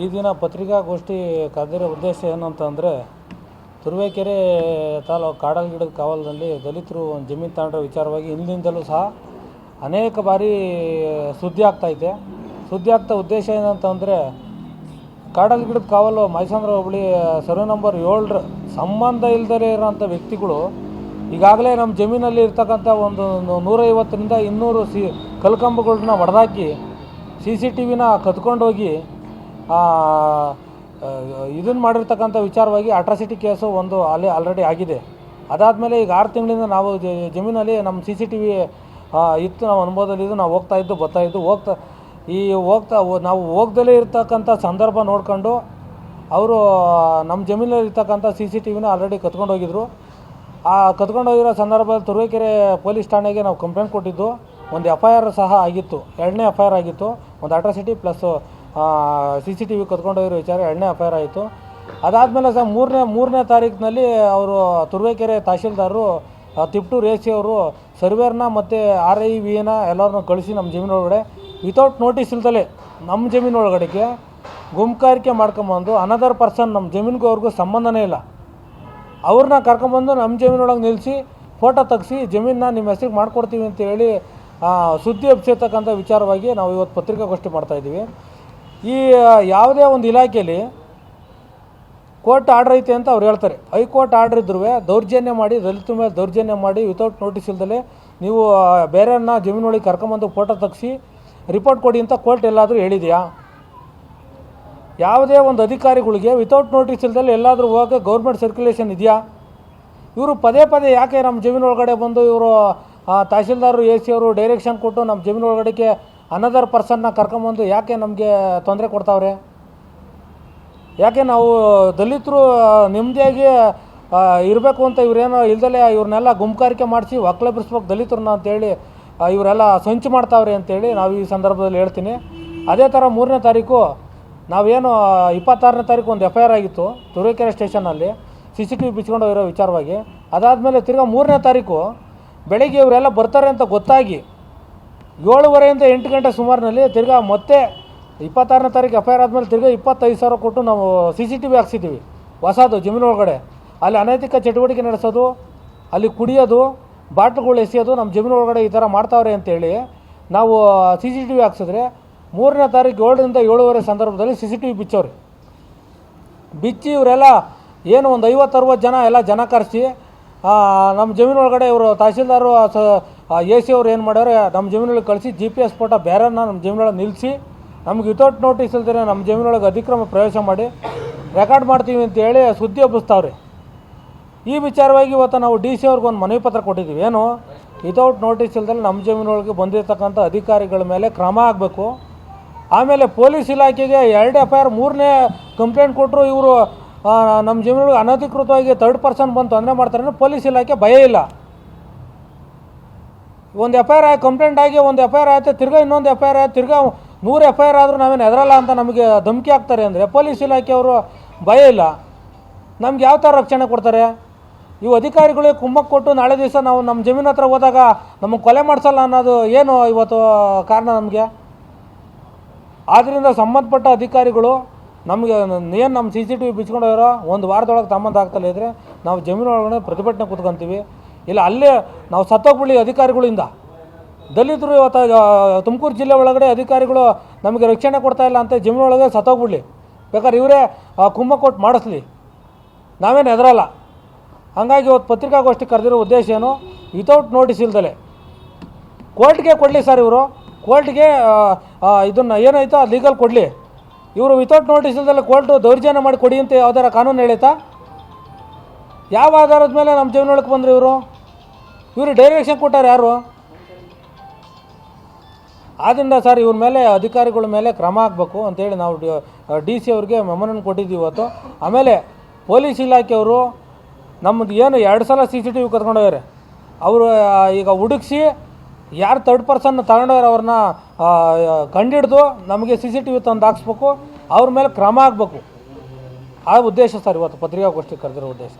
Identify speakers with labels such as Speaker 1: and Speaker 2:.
Speaker 1: ಈ ದಿನ ಪತ್ರಿಕಾಗೋಷ್ಠಿ ಕರೆದಿರೋ ಉದ್ದೇಶ ಏನಂತಂದರೆ, ತುರುವೇಕೆರೆ ತಾಲೂಕು ಕಾಡಲಗಿಡದ ಕಾವಲಿನಲ್ಲಿ ದಲಿತರು ಒಂದು ಜಮೀನು ತಗೊಂಡ್ರ ವಿಚಾರವಾಗಿ ಹಿಂದಿಂದಲೂ ಸಹ ಅನೇಕ ಬಾರಿ ಸುದ್ದಿ ಆಗ್ತಾಯಿದೆ. ಸುದ್ದಿ ಆಗ್ತಾ ಉದ್ದೇಶ ಏನಂತಂದರೆ, ಕಾಡಲಗಿಡದ ಕಾವಲು ಮೈಸಂದ್ರ ಹೋಬಳಿ ಸರ್ವೆ ನಂಬರ್ 7 ಸಂಬಂಧ ಇಲ್ಲದೇ ಇರೋಂಥ ವ್ಯಕ್ತಿಗಳು ಈಗಾಗಲೇ ನಮ್ಮ ಜಮೀನಲ್ಲಿ ಇರ್ತಕ್ಕಂಥ ಒಂದು 150ರಿಂದ 200 ಕಲ್ಕಂಬಗಳನ್ನ ಹೊಡೆದಾಕಿ CCTV ಕದ್ಕೊಂಡೋಗಿ ಇದನ್ನು ಮಾಡಿರ್ತಕ್ಕಂಥ ವಿಚಾರವಾಗಿ ಅಟ್ರಾಸಿಟಿ ಕೇಸು ಒಂದು ಅಲ್ಲಿ ಆಲ್ರೆಡಿ ಆಗಿದೆ. ಅದಾದಮೇಲೆ ಈಗ 6 ತಿಂಗಳಿಂದ ನಾವು ಜಮೀನಲ್ಲಿ ನಮ್ಮ CCTV ಇತ್ತು, ನಾವು ಅನುಭವದಲ್ಲಿದ್ದು ನಾವು ಬರ್ತಾಯಿದ್ದು ನಾವು ಹೋಗ್ದಲೇ ಇರ್ತಕ್ಕಂಥ ಸಂದರ್ಭ ನೋಡ್ಕೊಂಡು ಅವರು ನಮ್ಮ ಜಮೀನಲ್ಲಿ ಇರ್ತಕ್ಕಂಥ CCTV ಆಲ್ರೆಡಿ ಕತ್ಕೊಂಡೋಗಿದ್ರು. ಆ ಕತ್ಕೊಂಡೋಗಿರೋ ಸಂದರ್ಭದಲ್ಲಿ ತುರುವೇಕೆರೆ ಪೊಲೀಸ್ ಠಾಣೆಗೆ ನಾವು ಕಂಪ್ಲೇಂಟ್ ಕೊಟ್ಟಿದ್ದು. ಒಂದು FIR ಸಹ ಆಗಿತ್ತು, 2ನೇ FIR ಆಗಿತ್ತು. ಒಂದು ಅಟ್ರಾಸಿಟಿ ಪ್ಲಸ್ CCTV ಕತ್ಕೊಂಡೋಗಿರೋ ವಿಚಾರ 2ನೇ FIR ಆಯಿತು. ಅದಾದಮೇಲೆ ಸಹ ಮೂರನೇ ತಾರೀಕಿನಲ್ಲಿ ಅವರು ತುರುವೇಕೆರೆ ತಹಶೀಲ್ದಾರರು ತಿಪ್ಟೂರು AC ಅವರು ಸರ್ವೇರ್ನ ಮತ್ತು RIVನ ಎಲ್ಲರನ್ನೂ ಕಳಿಸಿ ನಮ್ಮ ಜಮೀನೊಳಗಡೆ ವಿತೌಟ್ ನೋಟಿಸ್ ಇಲ್ದಲೇ ನಮ್ಮ ಜಮೀನೊಳಗಡೆಗೆ ಗುಂಪುಗಾರಿಕೆ ಮಾಡ್ಕೊಂಬಂದು ಅನದರ್ ಪರ್ಸನ್, ನಮ್ಮ ಜಮೀನಿಗೂ ಅವ್ರಿಗೂ ಸಂಬಂಧನೇ ಇಲ್ಲ, ಅವ್ರನ್ನ ಕರ್ಕೊಂಬಂದು ನಮ್ಮ ಜಮೀನೊಳಗೆ ನಿಲ್ಲಿಸಿ ಫೋಟೋ ತೆಗೆಸಿ ಜಮೀನನ್ನ ನಿಮ್ಮ ಹೆಸರಿಗೆ ಮಾಡಿಕೊಡ್ತೀವಿ ಅಂತೇಳಿ ಸುದ್ದಿ ಹಬ್ಸಿರ್ತಕ್ಕಂಥ ವಿಚಾರವಾಗಿ ನಾವು ಇವತ್ತು ಪತ್ರಿಕಾಗೋಷ್ಠಿ ಮಾಡ್ತಾಯಿದ್ದೀವಿ. ಈ ಯಾವುದೇ ಒಂದು ಇಲಾಖೆಯಲ್ಲಿ ಕೋರ್ಟ್ ಆರ್ಡ್ರ್ ಐತೆ ಅಂತ ಅವ್ರು ಹೇಳ್ತಾರೆ. ಹೈಕೋರ್ಟ್ ಆರ್ಡ್ರ್ ಇದ್ರೂ ದೌರ್ಜನ್ಯ ಮಾಡಿ, ದಲಿತರ ಮೇಲೆ ದೌರ್ಜನ್ಯ ಮಾಡಿ ವಿತೌಟ್ ನೋಟಿಸ್ ಇಲ್ದಲೇ ನೀವು ಬೇರೆಯವ್ರನ್ನ ಜಮೀನೊಳಗೆ ಕರ್ಕೊಂಬಂದು ಫೋಟೋ ತೆಗೆಸಿ ರಿಪೋರ್ಟ್ ಕೊಡಿ ಅಂತ ಕೋರ್ಟ್ ಎಲ್ಲಾದರೂ ಹೇಳಿದೆಯಾ? ಯಾವುದೇ ಒಂದು ಅಧಿಕಾರಿಗಳಿಗೆ ವಿತೌಟ್ ನೋಟಿಸ್ ಇಲ್ದಲ್ಲಿ ಎಲ್ಲಾದರೂ ಹೋಗಿ ಗೌರ್ಮೆಂಟ್ ಸರ್ಕ್ಯುಲೇಷನ್ ಇದೆಯಾ? ಇವರು ಪದೇ ಯಾಕೆ ನಮ್ಮ ಜಮೀನೊಳಗಡೆ ಬಂದು ಇವರು ತಹಶೀಲ್ದಾರರು AC ಅವರು ಡೈರೆಕ್ಷನ್ ಕೊಟ್ಟು ನಮ್ಮ ಜಮೀನೊಳಗಡೆಗೆ ಅನದರ್ ಪರ್ಸನ್ನ ಕರ್ಕೊಂಬಂದು ಯಾಕೆ ನಮಗೆ ತೊಂದರೆ ಕೊಡ್ತಾವ್ರೆ? ಯಾಕೆ ನಾವು ದಲಿತರು ನೆಮ್ಮದಿಯಾಗಿ ಇರಬೇಕು ಅಂತ ಇವರೇನೋ ಇಲ್ದಲೇ ಇವ್ರನ್ನೆಲ್ಲ ಗುಂಪುಗಾರಿಕೆ ಮಾಡಿಸಿ ಒಕ್ಕಲೆಬ್ಬಿಸ್ಬೇಕು ದಲಿತರನ್ನ ಅಂತೇಳಿ ಇವರೆಲ್ಲ ಸಂಚು ಮಾಡ್ತಾವ್ರೆ ಅಂತೇಳಿ ನಾವು ಈ ಸಂದರ್ಭದಲ್ಲಿ ಹೇಳ್ತೀನಿ. ಅದೇ ಥರ 3ನೇ ತಾರೀಕು ನಾವೇನು 26ನೇ ತಾರೀಕು ಒಂದು FIR ಆಗಿತ್ತು ತುರುವೇಕೆರೆ ಸ್ಟೇಷನಲ್ಲಿ CCTV ಬಿಚ್ಕೊಂಡು ಹೋಗಿರೋ ವಿಚಾರವಾಗಿ. ಅದಾದಮೇಲೆ ತಿರ್ಗಾ 3ನೇ ತಾರೀಕು ಬೆಳಗ್ಗೆ ಇವರೆಲ್ಲ ಬರ್ತಾರೆ ಅಂತ ಗೊತ್ತಾಗಿ 7:30ಯಿಂದ 8 ಗಂಟೆ ಸುಮಾರಿನಲ್ಲಿ ತಿರ್ಗಾ ಮತ್ತೆ 26ನೇ ತಾರೀಕು FIR ಆದಮೇಲೆ ತಿರ್ಗಾ 25,000 ಕೊಟ್ಟು ನಾವು CCTV ಹಾಕ್ಸಿದ್ದೀವಿ ಹೊಸದು ಜಮೀನೊಳಗಡೆ. ಅಲ್ಲಿ ಅನೈತಿಕ ಚಟುವಟಿಕೆ ನಡೆಸೋದು, ಅಲ್ಲಿ ಕುಡಿಯೋದು, ಬಾಟ್ಲುಗಳು ಎಸೆಯೋದು ನಮ್ಮ ಜಮೀನೊಳಗಡೆ ಈ ಥರ ಮಾಡ್ತಾವ್ರೆ ಅಂತೇಳಿ ನಾವು CCTV ಹಾಕ್ಸಿದ್ರೆ 3ನೇ ತಾರೀಕು 7ರಿಂದ 7:30 ಸಂದರ್ಭದಲ್ಲಿ CCTV ಬಿಚ್ಚವ್ರಿ. ಬಿಚ್ಚಿ ಇವರೆಲ್ಲ ಏನು ಒಂದು 50-60 ಜನ ಎಲ್ಲ ಜನ ಕರೆಸಿ ನಮ್ಮ ಜಮೀನೊಳಗಡೆ ಇವರು ತಹಶೀಲ್ದಾರು AC ಅವ್ರು ಏನು ಮಾಡ್ಯಾರೆ, ನಮ್ಮ ಜಮೀನೊಳಗೆ ಕಳಿಸಿ GPS ಫೋಟೋ ಬೇರೆಯನ್ನ ನಮ್ಮ ಜಮೀನೊಳಗೆ ನಿಲ್ಲಿಸಿ ನಮ್ಗೆ ವಿತೌಟ್ ನೋಟಿಸ್ ಇಲ್ದೇ ನಮ್ಮ ಜಮೀನೊಳಗೆ ಅತಿಕ್ರಮ ಪ್ರವೇಶ ಮಾಡಿ ರೆಕಾರ್ಡ್ ಮಾಡ್ತೀವಿ ಅಂತೇಳಿ ಸುದ್ದಿ ಹಬ್ಬಿಸ್ತಾವ್ರಿ. ಈ ವಿಚಾರವಾಗಿ ಇವತ್ತು ನಾವು DC ಅವ್ರಿಗೆ ಒಂದು ಮನವಿ ಪತ್ರ ಕೊಟ್ಟಿದ್ದೀವಿ. ಏನು, ವಿತೌಟ್ ನೋಟಿಸ್ ಇಲ್ದಲ್ಲಿ ನಮ್ಮ ಜಮೀನೊಳಗೆ ಬಂದಿರತಕ್ಕಂಥ ಅಧಿಕಾರಿಗಳ ಮೇಲೆ ಕ್ರಮ ಆಗಬೇಕು. ಆಮೇಲೆ ಪೊಲೀಸ್ ಇಲಾಖೆಗೆ 2 FIR 3ನೇ ಕಂಪ್ಲೇಂಟ್ ಕೊಟ್ಟರು ಇವರು ನಮ್ಮ ಜಮೀನೊಳಗೆ ಅನಧಿಕೃತವಾಗಿ 3rd ಪರ್ಸನ್ ಬಂದು ತೊಂದರೆ ಮಾಡ್ತಾರೆ. ಪೊಲೀಸ್ ಇಲಾಖೆ ಭಯ ಇಲ್ಲ. ಒಂದು FIR ಕಂಪ್ಲೇಂಟ್ ಆಗಿ ಒಂದು FIR ಆಯಿತು, ತಿರ್ಗಾ ಇನ್ನೊಂದು FIR ಆಯ್ತು, ತಿರ್ಗಾ 100 FIR ಆದರೂ ನಾವೇನು ಹೆದರಲ್ಲ ಅಂತ ನಮಗೆ ಧಮಕಿ ಹಾಕ್ತಾರೆ ಅಂದರೆ ಪೊಲೀಸ್ ಇಲಾಖೆಯವರು ಭಯ ಇಲ್ಲ. ನಮ್ಗೆ ಯಾವ ಥರ ರಕ್ಷಣೆ ಕೊಡ್ತಾರೆ? ಇವು ಅಧಿಕಾರಿಗಳಿಗೆ ಕುಮ್ಮಕ್ಕೆ ಕೊಟ್ಟು ನಾಳೆ ದಿವಸ ನಾವು ನಮ್ಮ ಜಮೀನು ಹತ್ರ ಹೋದಾಗ ನಮಗೆ ಕೊಲೆ ಮಾಡಿಸಲ್ಲ ಅನ್ನೋದು ಏನು ಇವತ್ತು ಕಾರಣ ನಮಗೆ? ಆದ್ದರಿಂದ ಸಂಬಂಧಪಟ್ಟ ಅಧಿಕಾರಿಗಳು ನಮಗೆ ಏನು ನಮ್ಮ CCTV ಬಿಚ್ಕೊಂಡು ಹೋಗಿರೋ ಒಂದು ವಾರದೊಳಗೆ ಸಂಬಂಧ ಆಗ್ತಲೇ ಇದ್ದರೆ ನಾವು ಜಮೀನೊಳಗಡೆ ಪ್ರತಿಭಟನೆ ಕೂತ್ಕೊಂತೀವಿ. ಇಲ್ಲ ಅಲ್ಲೇ ನಾವು ಸತ್ತೋಗ್ಬಿಡಿ ಅಧಿಕಾರಿಗಳಿಂದ. ದಲಿತರು ಇವತ್ತು ತುಮಕೂರು ಜಿಲ್ಲೆ ಒಳಗಡೆ ಅಧಿಕಾರಿಗಳು ನಮಗೆ ರಕ್ಷಣೆ ಕೊಡ್ತಾಯಿಲ್ಲ ಅಂತ ಜಮೀನೊಳಗೆ ಸತ್ತೋಗ್ಬಿಡ್ಲಿ, ಬೇಕಾದ್ರೆ ಇವರೇ ಕುಮ್ಮಕ್ಕೆ ಕೊಟ್ಟು ಮಾಡಿಸ್ಲಿ, ನಾವೇನು ಹೆದರಲ್ಲ. ಹಾಗಾಗಿ ಇವತ್ತು ಪತ್ರಿಕಾಗೋಷ್ಠಿ ಕರೆದಿರೋ ಉದ್ದೇಶ ಏನು, ವಿತೌಟ್ ನೋಟಿಸ್ ಇಲ್ದಲೆ ಕೋರ್ಟ್ಗೆ ಕೊಡಲಿ ಸರ್, ಇವರು ಕೋರ್ಟ್ಗೆ ಇದನ್ನು ಏನಾಯ್ತೋ ಅದು ಲೀಗಲ್ ಕೊಡಲಿ. ಇವರು ವಿತೌಟ್ ನೋಟಿಸ್ ಇಲ್ದಲೆ ಕೋರ್ಟು ದೌರ್ಜನ್ಯ ಮಾಡಿ ಕೊಡಿ ಅಂತ ಯಾವ್ದಾರ ಕಾನೂನು ಹೇಳೈತಾ? ಯಾವ ಆಧಾರದ ಮೇಲೆ ನಮ್ಮ ಜಮೀನೊಳಗೆ ಬಂದರು ಇವರು ಡೈರೆಕ್ಷನ್ ಕೊಟ್ಟಾರೆ ಯಾರು? ಆದ್ದರಿಂದ ಸರ್ ಇವ್ರ ಮೇಲೆ ಅಧಿಕಾರಿಗಳ ಮೇಲೆ ಕ್ರಮ ಆಗಬೇಕು ಅಂತೇಳಿ ನಾವು DC ಅವ್ರಿಗೆ ಮೆಮೊರನ್ನು ಕೊಟ್ಟಿದ್ದೀವಿ ಇವತ್ತು. ಆಮೇಲೆ ಪೊಲೀಸ್ ಇಲಾಖೆಯವರು ನಮ್ಮದು ಏನು 2 ಸಲ CCTV ಕತ್ಕೊಂಡೋಗ್ಯಾರೆ, ಅವರು ಈಗ ಹುಡುಕಿಸಿ ಯಾರು 3rd ಪರ್ಸನ್ ತಗೊಂಡವ್ರು ಅವ್ರನ್ನ ಕಂಡಿಡ್ದು ನಮಗೆ CCTV ತಂದು ಹಾಕ್ಸ್ಬೇಕು, ಅವ್ರ ಮೇಲೆ ಕ್ರಮ ಆಗಬೇಕು. ಆ ಉದ್ದೇಶ ಸರ್ ಇವತ್ತು ಪತ್ರಿಕಾಗೋಷ್ಠಿ ಕರೆದಿರೋ ಉದ್ದೇಶ.